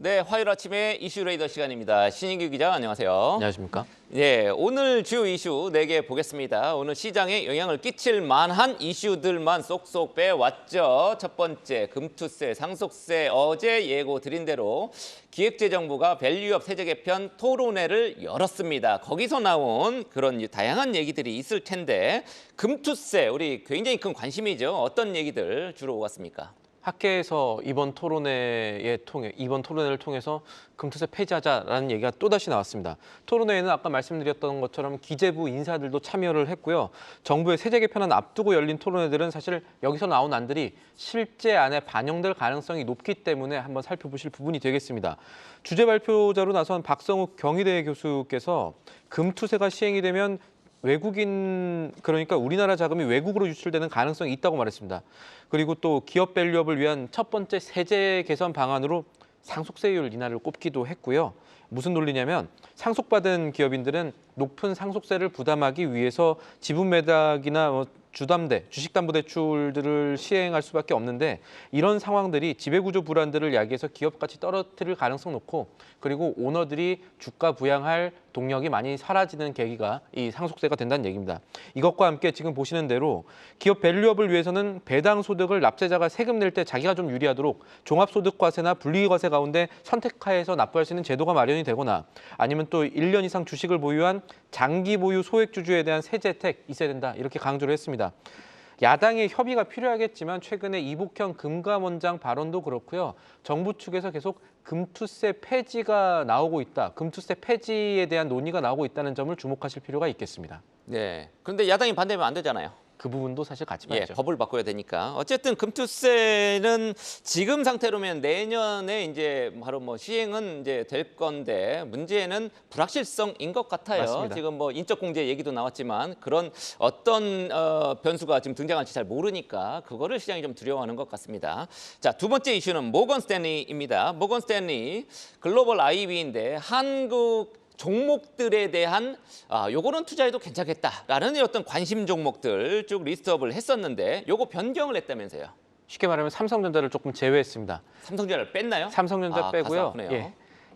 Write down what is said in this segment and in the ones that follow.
네, 화요일 아침에 이슈 레이더 시간입니다. 신인규 기자, 안녕하세요. 안녕하십니까? 네, 오늘 주요 이슈 4개 보겠습니다. 오늘 시장에 영향을 끼칠 만한 이슈들만 쏙쏙 빼왔죠. 첫 번째, 금투세, 상속세 어제 예고 드린 대로 기획재정부가 밸류업 세제 개편 토론회를 열었습니다. 거기서 나온 그런 다양한 얘기들이 있을 텐데 금투세, 우리 굉장히 큰 관심이죠. 어떤 얘기들 주로 오갔습니까? 학계에서 이번 토론회를 통해서 금투세 폐지하자라는 얘기가 또다시 나왔습니다. 토론회에는 아까 말씀드렸던 것처럼 기재부 인사들도 참여를 했고요. 정부의 세제 개편안 앞두고 열린 토론회들은 사실 여기서 나온 안들이 실제 안에 반영될 가능성이 높기 때문에 한번 살펴보실 부분이 되겠습니다. 주제 발표자로 나선 박성욱 경희대 교수께서 금투세가 시행이 되면 외국인, 그러니까 우리나라 자금이 외국으로 유출되는 가능성이 있다고 말했습니다. 그리고 또 기업 밸류업을 위한 첫 번째 세제 개선 방안으로 상속세율 인하를 꼽기도 했고요. 무슨 논리냐면 상속받은 기업인들은 높은 상속세를 부담하기 위해서 지분 매각이나 주식담보대출들을 시행할 수밖에 없는데 이런 상황들이 지배구조 불안들을 야기해서 기업 가치 떨어뜨릴 가능성 높고 그리고 오너들이 주가 부양할 동력이 많이 사라지는 계기가 이 상속세가 된다는 얘기입니다. 이것과 함께 지금 보시는 대로 기업 밸류업을 위해서는 배당 소득을 납세자가 세금 낼 때 자기가 좀 유리하도록 종합소득과세나 분리과세 가운데 선택하에서 납부할 수 있는 제도가 마련이 되거나 아니면 또 1년 이상 주식을 보유한 장기 보유 소액주주에 대한 세제 혜택 있어야 된다 이렇게 강조를 했습니다. 야당의 협의가 필요하겠지만 최근에 이복형 금감원장 발언도 그렇고요. 정부 측에서 계속 금투세 폐지가 나오고 있다. 금투세 폐지에 대한 논의가 나오고 있다는 점을 주목하실 필요가 있겠습니다. 네, 그런데 야당이 반대하면 안 되잖아요. 그 부분도 사실 같이 봐야죠. 법을 바꿔야 되니까. 어쨌든 금투세는 지금 상태로면 내년에 이제 바로 시행은 이제 될 건데 문제는 불확실성인 것 같아요. 맞습니다. 지금 인적 공제 얘기도 나왔지만 그런 어떤 변수가 지금 등장할지 잘 모르니까 그거를 시장이 좀 두려워하는 것 같습니다. 자, 두 번째 이슈는 모건 스탠리입니다. 모건 스탠리 글로벌 IB인데 한국 종목들에 대한 요거는 투자해도 괜찮겠다라는 어떤 관심 종목들 쭉 리스트업을 했었는데 요거 변경을 했다면서요. 쉽게 말하면 삼성전자를 조금 제외했습니다. 삼성전자를 뺐나요? 삼성전자 빼고요.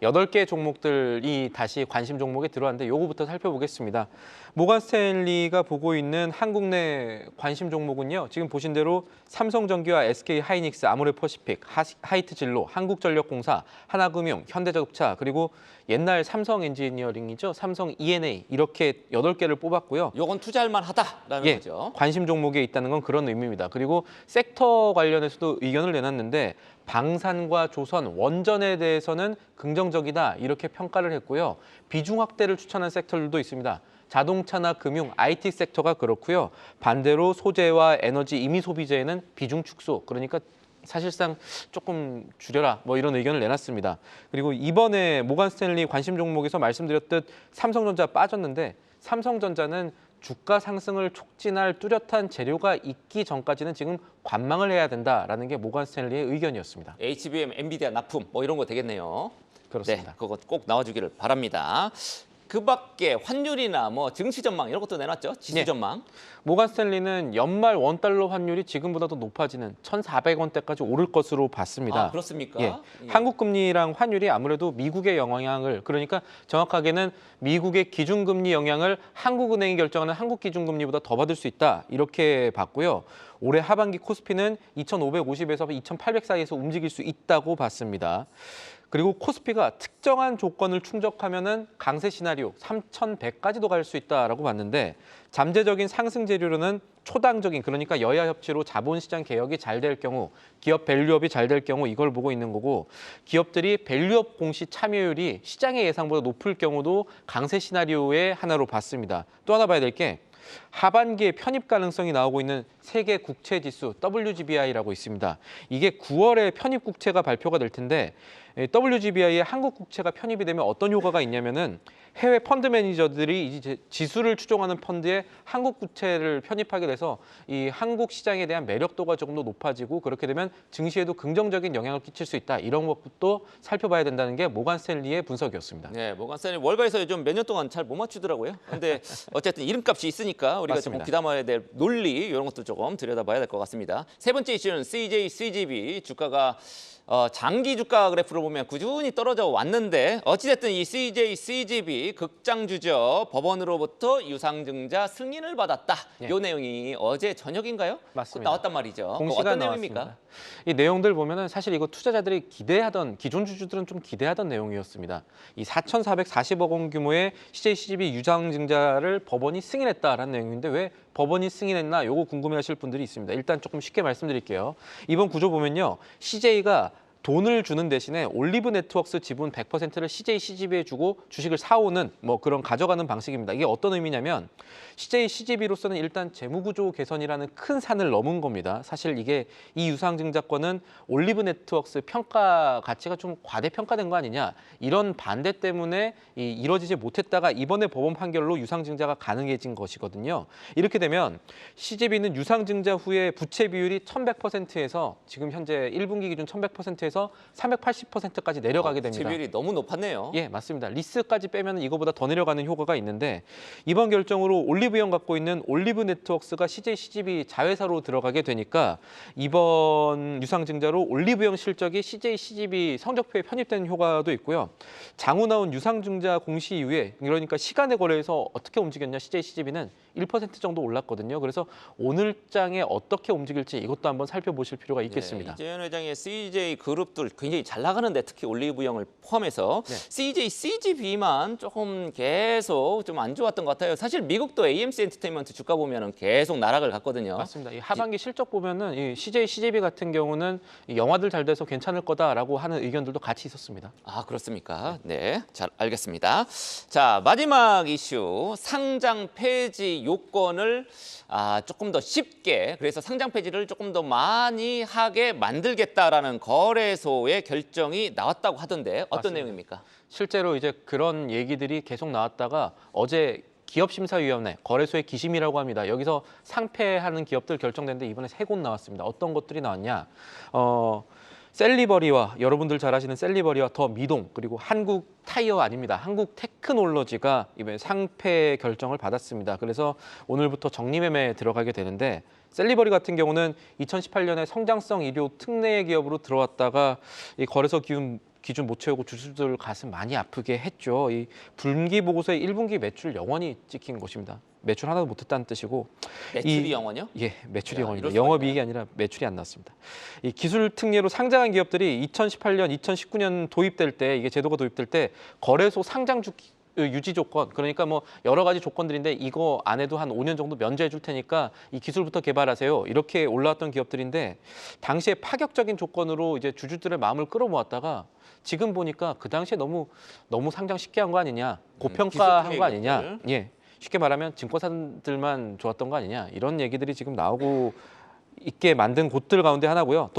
8개 종목들이 다시 관심 종목에 들어왔는데 요거부터 살펴보겠습니다. 모건 스탠리가 보고 있는 한국 내 관심 종목은요. 지금 보신 대로 삼성전기와 SK하이닉스, 아모레퍼시픽, 하이트진로, 한국전력공사, 하나금융, 현대자동차 그리고 옛날 삼성엔지니어링이죠. 삼성 E&A 이렇게 8개를 뽑았고요. 요건 투자할 만하다라는 거죠. 관심 종목에 있다는 건 그런 의미입니다. 그리고 섹터 관련해서도 의견을 내놨는데 방산과 조선, 원전에 대해서는 긍정적이다 이렇게 평가를 했고요. 비중 확대를 추천한 섹터들도 있습니다. 자동차나 금융, IT 섹터가 그렇고요. 반대로 소재와 에너지, 임의 소비재에는 비중 축소, 그러니까 사실상 조금 줄여라 이런 의견을 내놨습니다. 그리고 이번에 모건 스탠리 관심 종목에서 말씀드렸듯 삼성전자 빠졌는데 삼성전자는 주가 상승을 촉진할 뚜렷한 재료가 있기 전까지는 지금 관망을 해야 된다라는 게 모건 스탠리의 의견이었습니다. HBM, 엔비디아 납품 이런 거 되겠네요. 그렇습니다. 네, 그거 꼭 나와주기를 바랍니다. 그 밖에 환율이나 증시 전망 이런 것도 내놨죠? 지수 전망. 모건 스탠리는 연말 원달러 환율이 지금보다 더 높아지는 1,400원대까지 오를 것으로 봤습니다. 그렇습니까? 한국 금리랑 환율이 아무래도 미국의 영향을, 그러니까 정확하게는 미국의 기준금리 영향을 한국은행이 결정하는 한국 기준금리보다 더 받을 수 있다 이렇게 봤고요. 올해 하반기 코스피는 2,550에서 2,800 사이에서 움직일 수 있다고 봤습니다. 그리고 코스피가 특정한 조건을 충족하면은 강세 시나리오 3,100까지도 갈 수 있다라고 봤는데 잠재적인 상승 재료로는 초당적인, 그러니까 여야 협치로 자본시장 개혁이 잘 될 경우, 기업 밸류업이 잘 될 경우 이걸 보고 있는 거고, 기업들이 밸류업 공시 참여율이 시장의 예상보다 높을 경우도 강세 시나리오의 하나로 봤습니다. 또 하나 봐야 될 게 하반기에 편입 가능성이 나오고 있는 세계 국채 지수 WGBI라고 있습니다. 이게 9월에 편입 국채가 발표가 될 텐데 WGBI에 한국 국채가 편입이 되면 어떤 효과가 있냐면은 해외 펀드 매니저들이 이제 지수를 추종하는 펀드에 한국 국채를 편입하게 돼서 이 한국 시장에 대한 매력도가 조금 더 높아지고 그렇게 되면 증시에도 긍정적인 영향을 끼칠 수 있다. 이런 것도 살펴봐야 된다는 게 모건 스탠리의 분석이었습니다. 네, 모건 스탠리 월가에서 요즘 몇 년 동안 잘 못 맞추더라고요. 근데 어쨌든 이름값이 있으니까 우리가 좀 귀담아야 될 논리 이런 것도 조금 들여다봐야 될 것 같습니다. 세 번째 이슈는 CJ, CGV 주가가 장기 주가 그래프를 보면 꾸준히 떨어져 왔는데 어찌됐든 이 CJ, CGV 극장주죠. 법원으로부터 유상증자 승인을 받았다. 예. 이 내용이 어제 저녁인가요? 맞습니다. 곧 나왔단 말이죠. 공시가 어떤 나왔습니다. 내용입니까? 이 내용들 보면은 사실 이거 투자자들이 기대하던 기존 주주들은 좀 기대하던 내용이었습니다. 이 4,440억 원 규모의 CJ, CGV 유상증자를 법원이 승인했다라는 내용인데 왜 법원이 승인했나 요거 궁금해하실 분들이 있습니다. 일단 조금 쉽게 말씀드릴게요. 이번 구조 보면요, CJ가 돈을 주는 대신에 올리브 네트워크스 지분 100%를 CJ, CGV에 주고 주식을 사오는 뭐 그런 가져가는 방식입니다. 이게 어떤 의미냐면 CJ, CGV로서는 일단 재무구조 개선이라는 큰 산을 넘은 겁니다. 사실 이게 이 유상증자권은 올리브 네트워크스 평가 가치가 좀 과대평가된 거 아니냐 이런 반대 때문에 이뤄지지 못했다가 이번에 법원 판결로 유상증자가 가능해진 것이거든요. 이렇게 되면 CGV는 유상증자 후에 부채 비율이 1100%에서 지금 현재 1분기 기준 1100%에서 380%까지 내려가게 됩니다. 지비율이 너무 높았네요. 예, 맞습니다. 리스까지 빼면 이거보다 더 내려가는 효과가 있는데 이번 결정으로 올리브영 갖고 있는 올리브 네트워크스가 CJ, CGV 자회사로 들어가게 되니까 이번 유상증자로 올리브영 실적이 CJ, CGV 성적표에 편입되는 효과도 있고요. 장후 나온 유상증자 공시 이후에 그러니까 시간의 거래에서 어떻게 움직였냐 CJ, CGV는 1% 정도 올랐거든요. 그래서 오늘 장에 어떻게 움직일지 이것도 한번 살펴보실 필요가 있겠습니다. 네, 이재현 회장의 CJ 그룹들 굉장히 잘 나가는데 특히 올리브영을 포함해서 네. CJ, CGV만 조금 계속 좀 안 좋았던 것 같아요. 사실 미국도 AMC 엔터테인먼트 주가 보면은 계속 나락을 갔거든요. 맞습니다. 이 하반기 실적 보면은 이 CJ, CGV 같은 경우는 이 영화들 잘 돼서 괜찮을 거다라고 하는 의견들도 같이 있었습니다. 아, 그렇습니까? 네, 잘 알겠습니다. 자, 마지막 이슈 상장 폐지 요건을 조금 더 쉽게 그래서 상장 폐지를 조금 더 많이 하게 만들겠다라는 거래소의 결정이 나왔다고 하던데 어떤 맞습니다. 내용입니까? 실제로 이제 그런 얘기들이 계속 나왔다가 어제 기업심사위원회, 거래소의 기심이라고 합니다. 여기서 상폐하는 기업들 결정됐는데 이번에 3곳 나왔습니다. 어떤 것들이 나왔냐? 셀리버리와 여러분들 잘 아시는 셀리버리와 더 미동 그리고 한국 타이어 아닙니다. 한국 테크놀로지가 이번에 상폐 결정을 받았습니다. 그래서 오늘부터 정리매매에 들어가게 되는데 셀리버리 같은 경우는 2018년에 성장성 의료 특례 기업으로 들어왔다가 이 거래소 기준 못 채우고 주주들 가슴 많이 아프게 했죠. 이 분기 보고서의 1분기 매출 영원히 찍힌 것입니다. 매출 하나도 못했다는 뜻이고 매출이 영원요? 예, 매출이 야, 영원입니다. 이럴 수가 영업이익이 아니라 매출이 안 났습니다. 이 기술 특례로 상장한 기업들이 2018년, 2019년 도입될 때 이게 제도가 도입될 때 거래소 상장 유지 조건 그러니까 뭐 여러 가지 조건들인데 이거 안 해도 한 5년 정도 면제해 줄 테니까 이 기술부터 개발하세요. 이렇게 올라왔던 기업들인데 당시에 파격적인 조건으로 이제 주주들의 마음을 끌어모았다가 지금 보니까 그 당시에 너무 상장 쉽게 한 거 아니냐, 고평가한 거 아니냐, 기술특례 예, 쉽게 말하면 증권사들만 좋았던 거 아니냐 이런 얘기들이 지금 나오고 있게 만든 곳들 가운데 하나고요.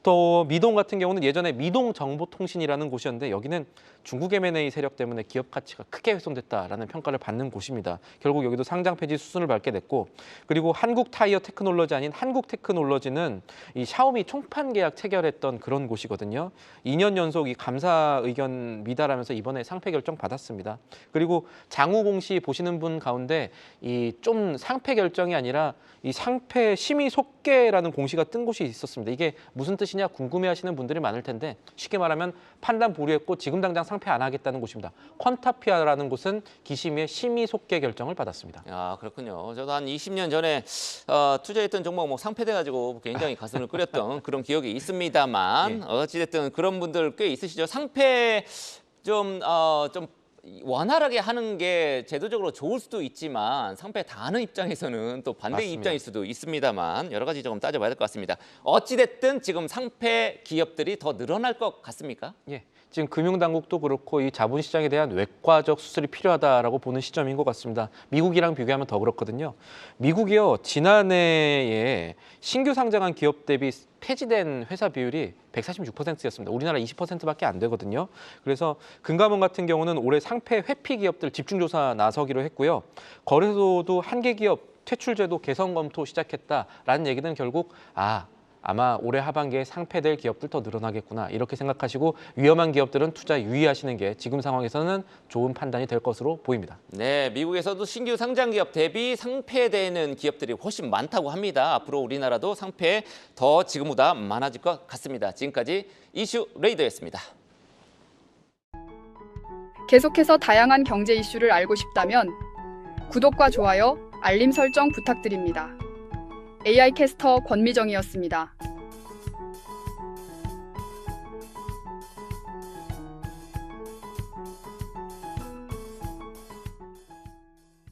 또 미동 같은 경우는 예전에 미동정보통신이라는 곳이었는데 여기는 중국 M&A 세력 때문에 기업 가치가 크게 훼손됐다라는 평가를 받는 곳입니다. 결국 여기도 상장 폐지 수순을 밟게 됐고 그리고 한국 타이어 테크놀로지 아닌 한국 테크놀로지는 이 샤오미 총판 계약 체결했던 그런 곳이거든요. 2년 연속 이 감사 의견 미달하면서 이번에 상폐 결정 받았습니다. 그리고 장후 공시 보시는 분 가운데 이 좀 상폐 결정이 아니라 이 상폐 심의 속계라는 공시가 뜬 곳이 있었습니다. 이게 무슨 뜻이냐 궁금해하시는 분들이 많을 텐데 쉽게 말하면 판단 보류했고 지금 당장 상폐 안 하겠다는 곳입니다. 퀀타피아라는 곳은 기심의 심의 속계 결정을 받았습니다. 아, 그렇군요. 저도 한 20년 전에 투자했던 종목 뭐 상폐돼가지고 굉장히 가슴을 끓였던 그런 기억이 있습니다만 예. 어찌됐든 그런 분들 꽤 있으시죠. 상폐 좀 원활하게 하는 게 제도적으로 좋을 수도 있지만 상폐 다 하는 입장에서는 또 반대 맞습니다. 입장일 수도 있습니다만 여러 가지 조금 따져봐야 될 것 같습니다. 어찌됐든 지금 상폐 기업들이 더 늘어날 것 같습니까? 예. 지금 금융당국도 그렇고 이 자본시장에 대한 외과적 수술이 필요하다라고 보는 시점인 것 같습니다. 미국이랑 비교하면 더 그렇거든요. 미국이요 지난해에 신규 상장한 기업 대비 폐지된 회사 비율이 146%였습니다. 우리나라 20%밖에 안 되거든요. 그래서 금감원 같은 경우는 올해 상폐 회피 기업들 집중조사 나서기로 했고요. 거래소도 한계 기업 퇴출제도 개선 검토 시작했다라는 얘기는 결국 아마 올해 하반기에 상폐될 기업들 더 늘어나겠구나 이렇게 생각하시고 위험한 기업들은 투자 유의하시는 게 지금 상황에서는 좋은 판단이 될 것으로 보입니다. 네, 미국에서도 신규 상장 기업 대비 상폐되는 기업들이 훨씬 많다고 합니다. 앞으로 우리나라도 상폐 더 지금보다 많아질 것 같습니다. 지금까지 이슈 레이더였습니다. 계속해서 다양한 경제 이슈를 알고 싶다면 구독과 좋아요, 알림 설정 부탁드립니다. AI 캐스터 권미정이었습니다.